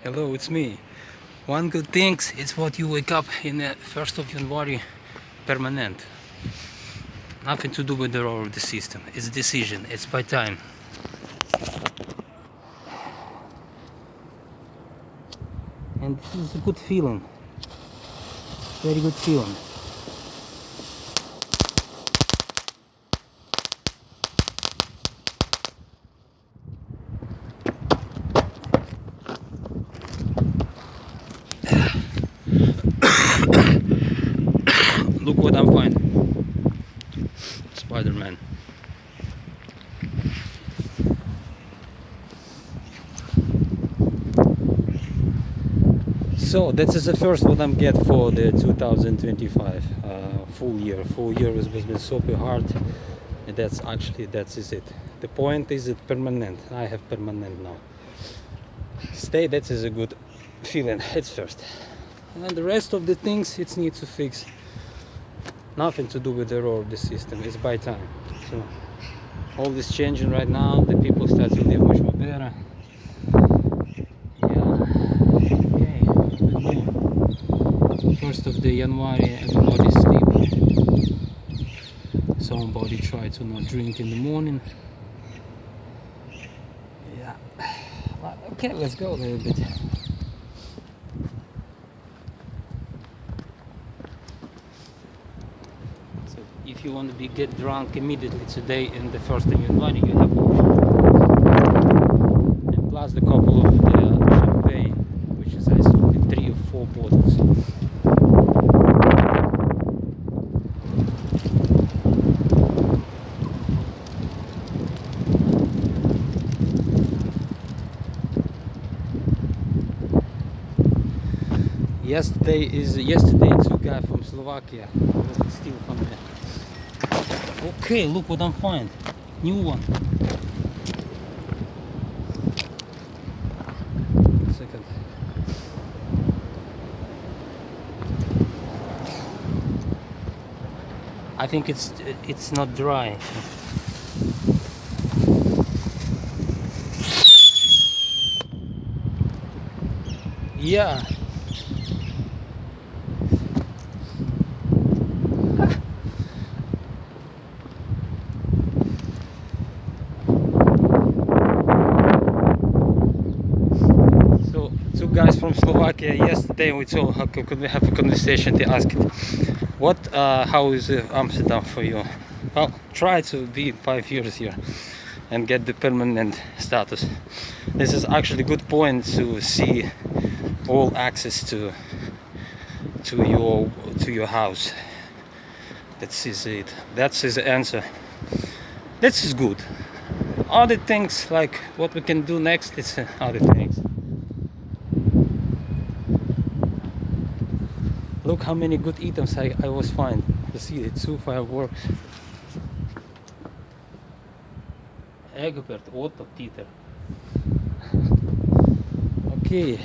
Hello, it's me. One good thing is what you wake up in the 1st of January permanent. Nothing to do with the role of the system. It's decision. It's by time. And this is a good feeling. Very good feeling. Look what I'm finding. Spider-Man. So that is the first what I'm get for the 2025 full year. Full year has been super hard. And that's it. The point is it permanent. I have permanent now. Stay. That is a good feeling. It's first. And the rest of the things it needs to fix. Nothing to do with the error of the system. It's by time. So all this changing right now. The people start to live much more better. First of the January, everybody sleep. Somebody try to not drink in the morning. Yeah. Well, okay, let's go a little bit. So if you want to get drunk immediately today in the 1st of January, you have and plus the couple of the champagne, which is I saw 3 or 4 bottles. Yesterday it's a guy from Slovakia. Still from there. Okay, look what I'm finding. New one. Second. I think it's not dry. Yeah. Two guys from Slovakia yesterday we told how could we have a conversation. They asked how is Amsterdam for you? Well, try to be 5 years here and get the permanent status. This is actually a good point to see all access to your house. That is it. That's his answer. This is good. Other things like what we can do next is other things. Look how many good items I was finding. You see it, 2 fireworks. Egbert, Otto, Peter. Okay.